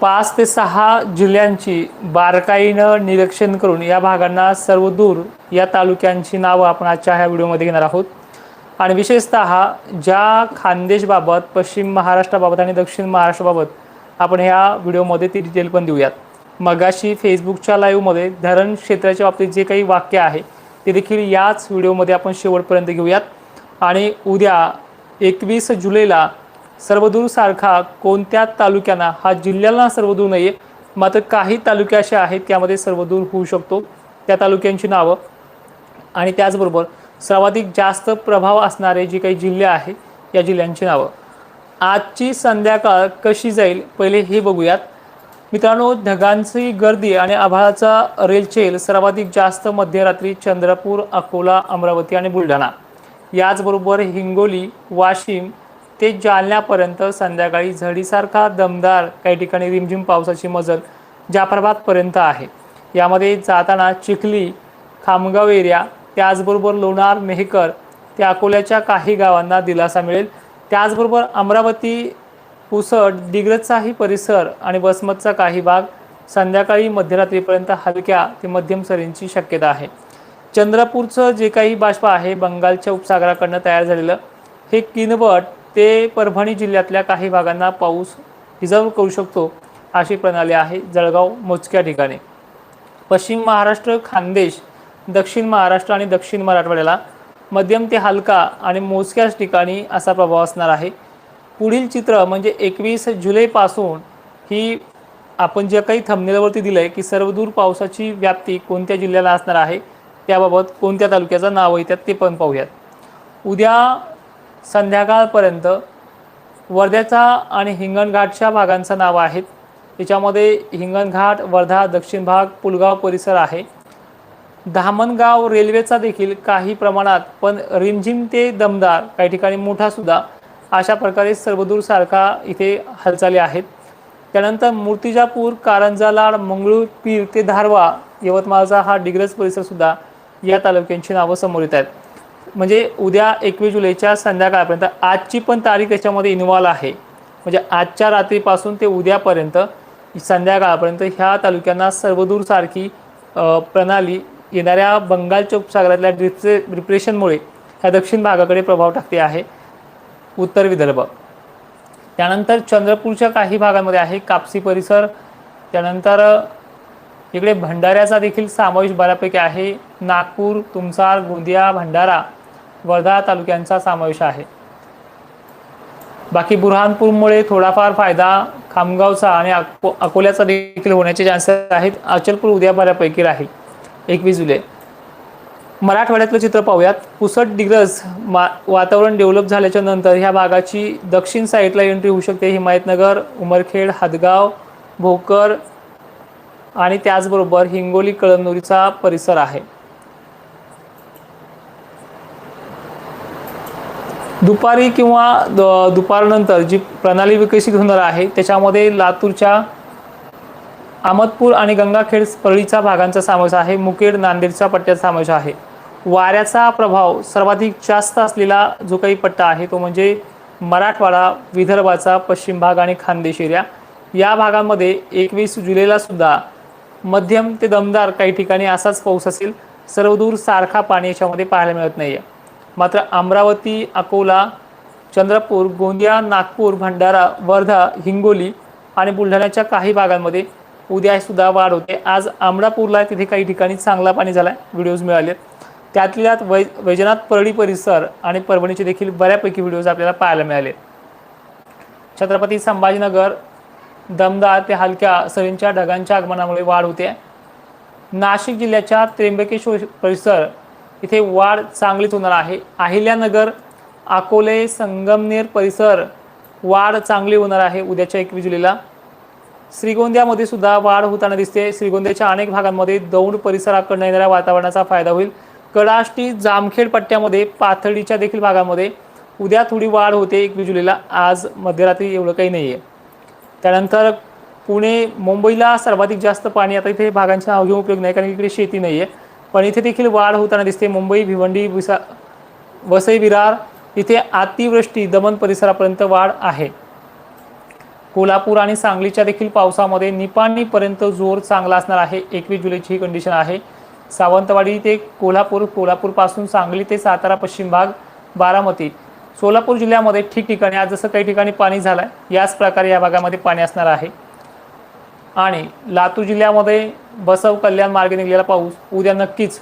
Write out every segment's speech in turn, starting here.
5 ते 6 जिल्ह्यांची बारकाईनं निरीक्षण करून या भागांना सर्वदूर या तालुक्यांची नावं आपण आजच्या ह्या व्हिडिओमध्ये घेणार आहोत। आणि विशेषतः ज्या खानदेशबाबत, पश्चिम महाराष्ट्राबाबत आणि दक्षिण महाराष्ट्राबाबत आपण ह्या व्हिडिओमध्ये ती डिटेल पण देऊयात। मगाशी फेसबुकच्या लाईव्हमध्ये धरण क्षेत्राच्या बाबतीत जे काही वाक्य आहे ते देखील याच व्हिडिओमध्ये आपण शेवटपर्यंत घेऊयात। आणि उद्या 21 जुलैला सर्वदूर सारखा कोणत्या तालुक्यांना, हा जिल्ह्याला सर्वदूर नाही आहे, मात्र काही तालुके असे आहेत त्यामध्ये सर्वदूर होऊ शकतो, त्या तालुक्यांची नावं आणि त्याचबरोबर सर्वाधिक जास्त प्रभाव असणारे जे काही जिल्हे आहेत या जिल्ह्यांची नावं। आजची संध्याकाळ कशी जाईल पहिले हे बघूयात। मित्रांनो, ढगांची गर्दी आणि आभाळाचा रेलचेल सर्वाधिक जास्त मध्यरात्री चंद्रपूर, अकोला, अमरावती आणि बुलढाणा, याचबरोबर हिंगोली, वाशिम ते जालन्यापर्यंत संध्याकाळी झडीसारखा दमदार काही ठिकाणी रिमझिम पावसाची मजल जाफराबादपर्यंत आहे। यामध्ये जाताना चिखली, खामगाव एरिया, त्याचबरोबर लोणार, मेहकर ते अकोल्याच्या काही गावांना दिलासा मिळेल। त्याचबरोबर अमरावती, पुसद, डिग्रजचाही परिसर आणि वसमतचा काही भाग संध्याकाळी मध्यरात्रीपर्यंत हलक्या ते मध्यम सरींची शक्यता आहे। चंद्रपूरचं जे काही बाष्प आहे बंगालच्या उपसागराकडनं तयार झालेलं, हे किनवट ते परभणी जिल्ह्यातल्या काही भागांना पाऊस रिझर्व करू शकतो अशी प्रणाली आहे जळगाव मोजक्या ठिकाणी। पश्चिम महाराष्ट्र, खानदेश, दक्षिण महाराष्ट्र आणि दक्षिण मराठवाड्याला मध्यम ते हलका आणि मोजक्याच ठिकाणी असा प्रभाव असणार आहे। पुढील चित्र म्हणजे 21 जुलैपासून ही आपण जे काही थंबनेलवरती दिलं आहे की सर्वदूर पावसाची व्याप्ती कोणत्या जिल्ह्याला असणार आहे, त्याबाबत कोणत्या तालुक्याचं नाव येतात ते पण पाहूयात। उद्या संध्याकाळपर्यंत वर्ध्याचा आणि हिंगणघाटच्या भागांचं नाव आहेत। त्याच्यामध्ये हिंगणघाट, वर्धा, दक्षिण भाग, पुलगाव परिसर आहे। धामणगाव रेल्वेचा देखील काही प्रमाणात पण रिमझिम ते दमदार काही ठिकाणी मोठा सुद्धा अशा प्रकारे सर्वदूर सारखा इथे हालचाली आहेत। त्यानंतर मूर्तिजापूर, कारंजा, लाड, मंगळूर, पीर ते धारवा, यवतमाळचा हा डिग्रज परिसर सुद्धा या तालुक्यांची नावं समोर येत आहेत। म्हणजे उद्या 21 जुलैच्या संध्याकाळपर्यंत आजची पण तारीख याच्यामध्ये इन्व्हॉल्व आहे। म्हणजे आजच्या रात्रीपासून ते उद्यापर्यंत संध्याकाळपर्यंत ह्या तालुक्यांना सर्वदूर सारखी प्रणाली येणाऱ्या बंगालच्या उपसागरातल्या डिप्रेशनमुळे ह्या दक्षिण भागाकडे प्रभाव टाकते आहे, उत्तर विदर्भ। त्यानंतर चंद्रपूरच्या काही भागांमध्ये आहे कापसी परिसर। त्यानंतर इकडे भंडाऱ्याचा देखील समावेश बऱ्यापैकी आहे। नागपूर, तुमसार, गोंदिया, भंडारा, वर्धा तालुक्यांचा समावेश आहे। बाकी बुरहानपूरमुळे थोडाफार फायदा खामगावचा आणि अकोल्याचा देखील होण्याचे चान्सेस आहेत। अचलपूर उद्या बऱ्यापैकी राहील 21 जुलै। मराठवाड्यातलं चित्र पाहूयात। पुसद, डिग्रज वातावरण डेव्हलप झाल्याच्या नंतर ह्या भागाची दक्षिण साईडला एंट्री होऊ शकते। हिमायतनगर, उमरखेड, हदगाव, भोकर आणि त्याचबरोबर हिंगोली, कळमनुरीचा परिसर आहे। दुपारी किंवा दुपारनंतर जी प्रणाली विकसित होणार आहे त्याच्यामध्ये लातूरच्या अहमदपूर आणि गंगाखेड, परळीचा भागांचा समावेश आहे। मुखेड, नांदेडचा पट्ट्याचा समावेश आहे। वाऱ्याचा प्रभाव सर्वाधिक जास्त असलेला जो काही पट्टा आहे तो म्हणजे मराठवाडा, विदर्भाचा पश्चिम भाग आणि खानदेश एरिया। या भागामध्ये 21 जुलैला सुद्धा मध्यम ते दमदार काही ठिकाणी असाच पाऊस असेल। सर्वदूर सारखा पाणी याच्यामध्ये पाहायला मिळत नाही आहे। मात्र अमरावती, अकोला, चंद्रपूर, गोंदिया, नागपूर, भंडारा, वर्धा, हिंगोली आणि बुलढाण्याच्या काही भागांमध्ये उद्या सुद्धा वाढ होते। आज अमरापूरला तिथे काही ठिकाणी चांगला पाणी झाला आहे, व्हिडिओज मिळाले। त्यातल्यात वैजनाथ, परळी परिसर आणि परभणीचे देखील बऱ्यापैकी व्हिडिओज आपल्याला पाहायला मिळाले। छत्रपती संभाजीनगर दमदार ते हलक्या सरींच्या ढगांच्या आगमनामुळे वाढ होते। नाशिक जिल्ह्याच्या त्र्यंबकेश्वर परिसर इथे वाढ चांगलीच होणार आहे। अहिल्यानगर, अकोले, संगमनेर परिसर वाढ चांगली होणार आहे उद्याच्या 21 जुलैला। श्रीगोंद्यामध्ये सुद्धा वाढ होताना दिसते। श्रीगोंद्याच्या अनेक भागांमध्ये दौंड परिसराकडून येणाऱ्या वातावरणाचा फायदा होईल। कडाष्टी, जामखेड पट्ट्यामध्ये, पाथर्डीच्या देखील भागामध्ये उद्या थोडी वाढ होते 21 जुलैला। आज मध्यरात्री एवढं काही नाही आहे। त्यानंतर पुणे, मुंबईला सर्वाधिक जास्त पाणी, आता इथे भागांचे नाव घेऊन उपयोग नाही कारण इकडे शेती नाही आहे, पण इथे देखील वाढ होताना दिसते। मुंबई, भिवंडी, वसई, विरार इथे अतिवृष्टी, दमण परिसरापर्यंत वाढ आहे। कोल्हापूर आणि सांगलीच्या देखील पावसामध्ये निपाणीपर्यंत जोर चांगला असणार आहे. 21 जुलैची ही कंडिशन आहे. सावंतवाडी ते कोल्हापूर, कोल्हापूरपासून सांगली ते सातारा पश्चिम भाग, बारामती, सोलापूर जिल्ह्यामध्ये ठिकठिकाणी आज जसं काही ठिकाणी पाणी झालं आहे याच प्रकारे या भागामध्ये पाणी असणार आहे. आणि लातूर जिल्ह्यामध्ये बसव कल्याण मार्गे निघालेला पाऊस उद्या नक्कीच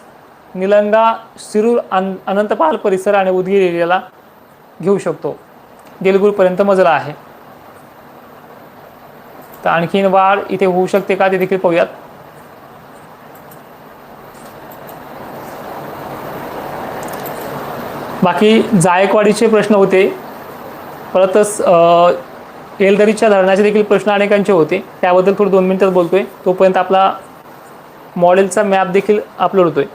निलंगा, शिरूर, अनंतपाल परिसर आणि उदगीर एरियाला घेऊ शकतो. देलगूरपर्यंत मजला आहे. तर आणखीन वाढ इथे होऊ शकते का ते देखील पाहूयात. बाकी जायकवाडीचे प्रश्न होते, परतच येलदरीच्या धरणाचे देखील प्रश्न अनेकांचे होते. त्याबद्दल थोडं 2 मिनिटात बोलतोय. तोपर्यंत आपला मॉडेलचा मॅप देखील अपलोड होतोय.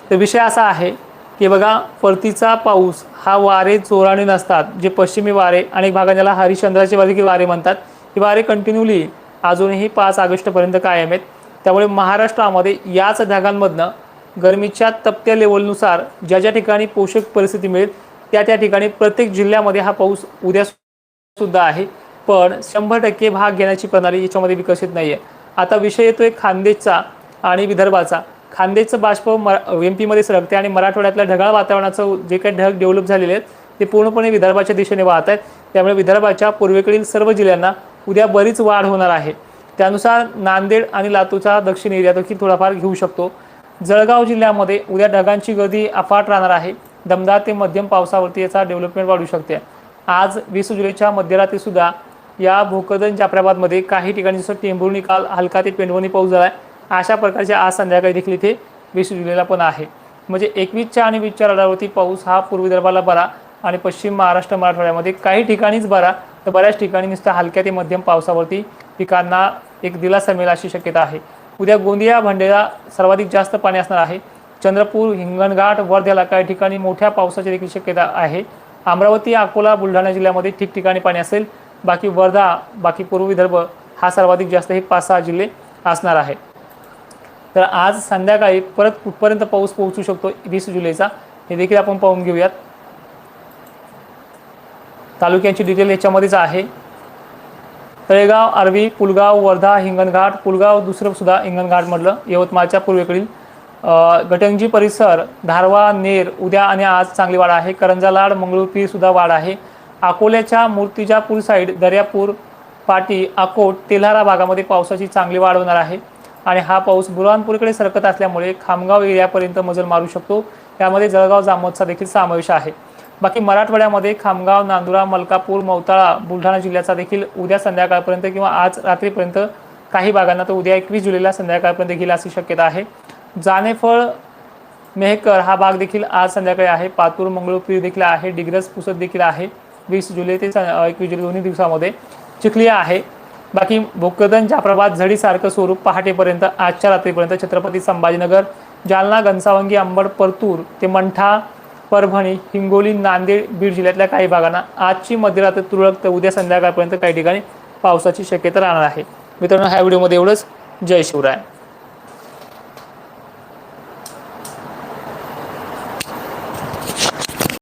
तर विषय असा आहे की बघा, परतीचा पाऊस हा वारे जोराने नसतात. जे पश्चिमी वारे, अनेक भागात ज्याला हरिश्चंद्राचे वारे म्हणतात, ही वारे कंटिन्यूली अजूनही 5 ऑगस्टपर्यंत कायम आहेत. त्यामुळे महाराष्ट्रामध्ये याच ढगांमधनं गरमीच्या तप्त्या लेवलनुसार ज्या ज्या ठिकाणी पोषक परिस्थिती मिळेल त्या ठिकाणी प्रत्येक जिल्ह्यामध्ये हा पाऊस उद्या सुद्धा आहे. पण 100% भाग घेण्याची प्रणाली याच्यामध्ये विकसित नाही आहे. आता विषय येतोय खानदेशचा आणि विदर्भाचा. खानदेशचं बाष्प MP मध्ये सरकते आणि मराठवाड्यातल्या ढगाळ वातावरणाचं जे काही ढग डेव्हलप झालेले आहेत ते पूर्णपणे विदर्भाच्या दिशेने वाहत आहेत. त्यामुळे विदर्भाच्या पूर्वेकडील सर्व जिल्ह्यांना उद्या बरीच वाढ होणार आहे. त्यानुसार नांदेड आणि लातूरचा दक्षिण एरिया देखील थोडाफार घेऊ शकतो. जळगाव जिल्ह्यामध्ये उद्या ढगांची गर्दी अफाट राहणार आहे. दमदार ते मध्यम पावसावरती याचा डेव्हलपमेंट वाढू शकते. आज 20 जुलैच्या मध्यरात्री सुद्धा या भोकरदन, जाफराबादमध्ये काही ठिकाणी जसं टेंभुर्णी काल हलका ते पेंडवणी पाऊस झाला आहे, अशा प्रकारचे आज संध्याकाळी देखील इथे 20 जुलैला पण आहे. म्हणजे 21च्या आणि 20च्या रडारवरती पाऊस हा पूर्व विदर्भाला बरा आणि पश्चिम महाराष्ट्र, मराठवाड्यामध्ये काही ठिकाणीच बरा, तर बऱ्याच ठिकाणी नुसतं हलक्या ते मध्यम पावसावरती पिकांना एक दिलासा मिळेल अशी शक्यता आहे. उद्या गोंदिया, भंडारा सर्वाधिक जास्त पाणी असणार आहे. चंद्रपूर, हिंगणघाट, वर्ध्याला काही ठिकाणी मोठ्या पावसाची देखील शक्यता आहे. अमरावती, अकोला, बुलढाणा जिल्ह्यामध्ये ठिकठिकाणी पाणी असेल. बाकी वर्धा, बाकी पूर्व विदर्भ हा सर्वाधिक जास्त हे 5-6 जिल्हे असणार आहे. तर आज संध्याकाळी परत कुठपर्यंत पाऊस पोहोचू शकतो 20 जुलैचा हे देखील आपण पाहून घेऊयात. तालुक्यांची डिटेल याच्यामध्येच आहे. तळेगाव, आर्वी, पुलगाव, वर्धा, हिंगणघाट, पुलगाव दुसरं सुद्धा हिंगणघाटमधलं, यवतमाळच्या पूर्वेकडील गटंजी परिसर, धारवा, नेर उद्या आणि आज चांगली वाढ आहे. करंजा, लाड, मंगळूरपीर सुद्धा वाढ आहे. अकोल्याच्या मूर्तिजापूर साईड, दर्यापूर, पाटी, अकोट, तेल्हारा भागामध्ये पावसाची चांगली वाढ होणार आहे. आणि हा पाऊस बुरहानपूरकडे सरकत असल्यामुळे खामगाव एरियापर्यंत मजल मारू शकतो. त्यामध्ये जळगाव, जामोदचा देखील समावेश आहे. बाकी मराठवाड्यामध्ये खामगाव, नांदुरा, मलकापूर, मौताळा, बुलढाणा जिल्ह्याचा देखील उद्या संध्याकाळपर्यंत किंवा आज रात्रीपर्यंत, काही भागांना तर उद्या 21 जुलैला संध्याकाळपर्यंत घेईल अशी शक्यता आहे. जानेफळ, मेहकर हा भाग देखील आज संध्याकाळी आहे. पातूर, मंगळूरपीर देखील आहे. डिग्रस, पुसद देखील आहे 20 जुलै ते 21 जुलै दोन्ही दिवसामध्ये. चिखलिया आहे. बाकी भोकरदन, जाफराबाद, झडीसारखं स्वरूप पहाटेपर्यंत, आजच्या रात्रीपर्यंत. छत्रपती संभाजीनगर, जालना, घनसावंगी, अंबड, परतूर ते मंठा, परभणी, हिंगोली, नांदेड, बीड जिल्ह्यातल्या काही भागांना आजची मध्यरात्री तुरळक तर उद्या संध्याकाळपर्यंत काही ठिकाणी पावसाची शक्यता राहणार आहे. मित्रांनो, ह्या व्हिडिओमध्ये एवढंच. जय शिवराय.